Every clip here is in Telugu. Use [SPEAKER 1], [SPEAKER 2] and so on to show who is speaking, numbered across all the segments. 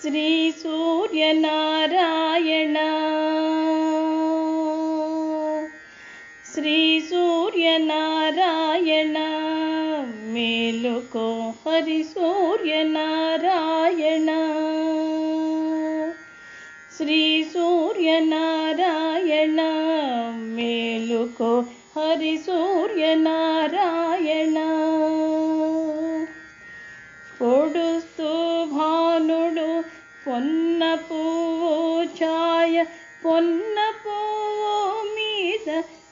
[SPEAKER 1] శ్రీ సూర్యనారాయణ శ్రీ సూర్యనారాయణ మేలుకో హరి సూర్యనారాయణ శ్రీ సూర్యనారాయణ మేలుకో హరి సూర్యనారాయణ పొడుస్తూ భానుడు పొన్న పువ్వు ఛాయ పొన్న పువ్వు మీద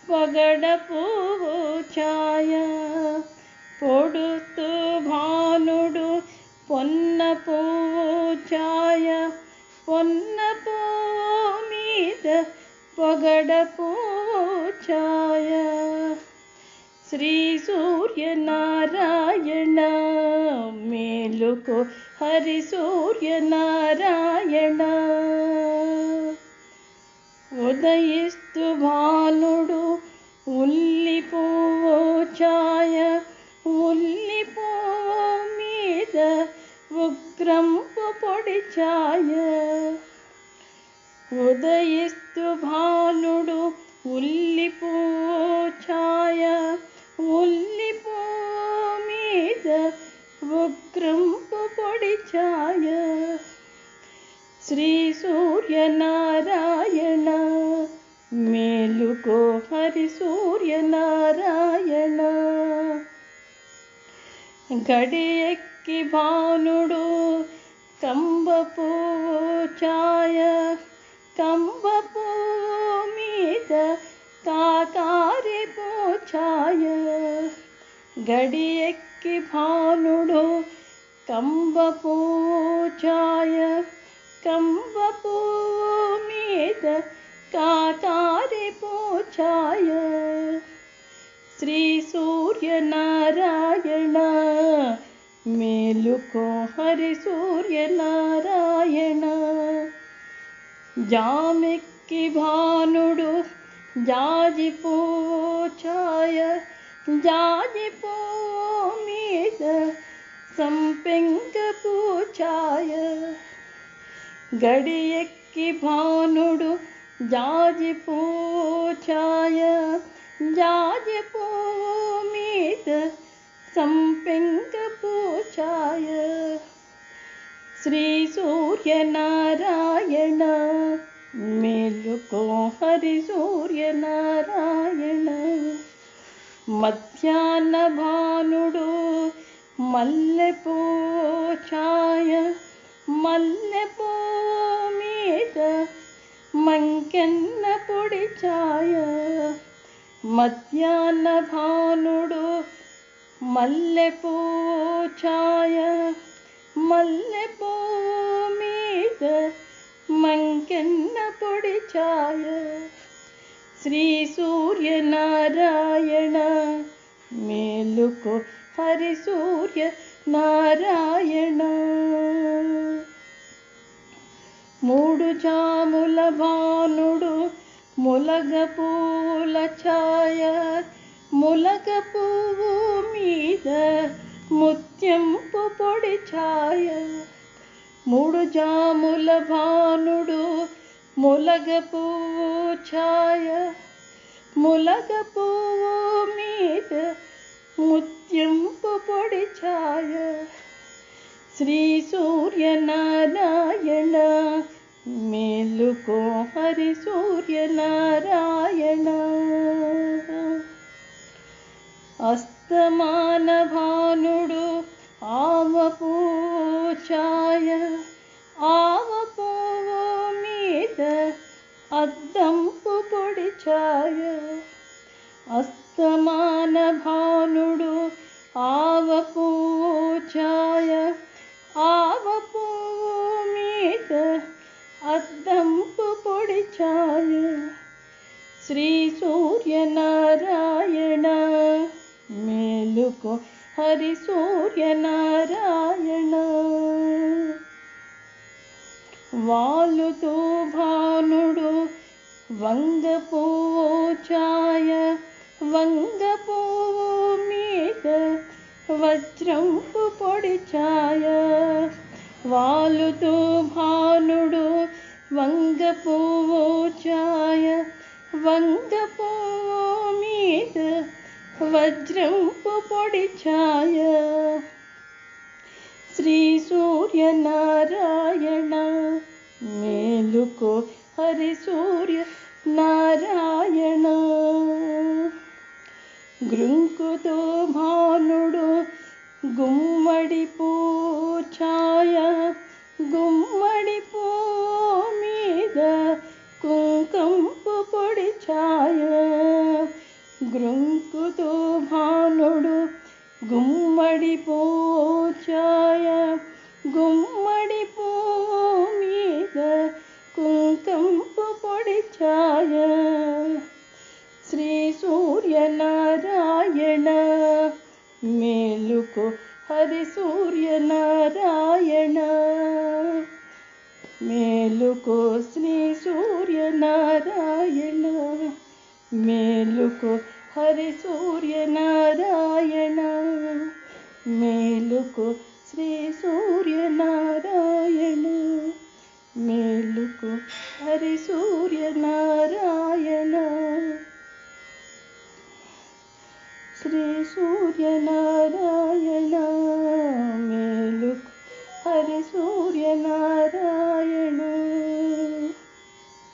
[SPEAKER 1] పగడ పువ్వు ఛాయ పొడుస్తూ భానుడు పొన్న పువ్వు ఛాయ పొన్న పువ్వు మీద పగడ పువ్వు ఛాయ శ్రీ సూర్యనారాయణ మేలుకో హరి సూర్యనారాయణ ఉదయిస్తు భానుడు ఉల్లి పువ్వు ఛాయ ఉల్లి పువ్వు మీద ఉగ్రంపు పొడి ఛాయ ఉదయిస్తు భానుడు ఉల్లి పువ్వు ఛాయ ఉల్లి పువ్వు మీద ఉగ్రంపు పొడి ఛాయ శ్రీ సూర్యనారాయణ మేలుకో హరి సూర్యనారాయణ గడి ఎక్కి భానుడు కంబ పువ్వు ఛాయ కంబ పువ్వు మీద కాకారి ఛాయ గడి ఎక్కి భానుడు కంబ పువ్వు ఛాయ కంబ పువ్వు మీద కాకారి ఛాయ శ్రీ సూర్యనారాయణ మేలుకో హరి సూర్యనారాయణ జామెక్కి భానుడు జాజి పువ్వు ఛాయ జాజి పువ్వు మీద సంపెంగ ఛాయ గడి ఎక్కి భానుడు జాజి పువ్వు ఛాయ జాజి పువ్వు మీద సంపెంగ ఛాయ శ్రీ సూర్యనారాయణ మేలుకో హరి సూర్యనారాయణ మధ్యాహ్న భానుడు మల్లె పువ్వు ఛాయ మల్లె పువ్వు మీద మంకెన్న పొడి ఛాయ మధ్యాహ్న భానుడు మల్లె పువ్వు ఛాయ మల్లె పువ్వు మీద మంకెన్న పొడి ఛాయ శ్రీ సూర్యనారాయణ మేలుకో హరి సూర్యనారాయణ మూడు జాముల భానుడు ములగ పూల ఛాయ ములగ పువ్వు మీద ముత్యంపు పొడి ఛాయ మూడు జాముల భానుడు ములగ పువ్వు ఛాయ ములగ పువ్వు మీద ముత్యంపు పొడి ఛాయ శ్రీ సూర్యనారాయణ మేలుకో హరి సూర్యనారాయణ అస్తమాన భానుడు ఆవ పువ్వు ఛాయ ఆవ పువ్వు మీద అద్దంపు పొడి ఛాయ అస్తమాన భానుడు ఆవ పువ్వు ఛాయ ఆవ పువ్వు మీద అద్దంపు పొడి ఛాయ శ్రీ సూర్యనారాయణ మేలుకో హరి సూర్యనారాయణ వాలుతూ భానుడు వంగ పువ్వు ఛాయ వంగ పువ్వు మీద వజ్రంపు పొడి ఛాయ వాలుతూ భానుడు వంగపువ్వు ఛాయ వంగపువ్వు మీద వజ్రంపు పొడి ఛాయ శ్రీ సూర్యనారాయణ మేలుకో హరి సూర్య నారాయణ గృంకుతో భానుడు గుమ్మడి పూఛాయ గుమ్మడి పూ మీద కుంకంపు పొడి ఛాయ గృంకుతో భానుడు గుమ్మడి పూఛాయ గుమ్మడి పూ మీద కుంకంపు పొడి ఛాయ శ్రీ సూర్యనారాయణ మేలుకో హరి సూర్యనారాయణ మేలుకో శ్రీ సూర్యనారాయణ మేలుకో హరి సూర్యనారాయణ మేలుకో శ్రీ సూర్యనారాయణ మేలుకో హరి సూర్యనారాయణ శ్రీ సూర్యనారాయణ మేలుకో హరి సూర్యనారాయణ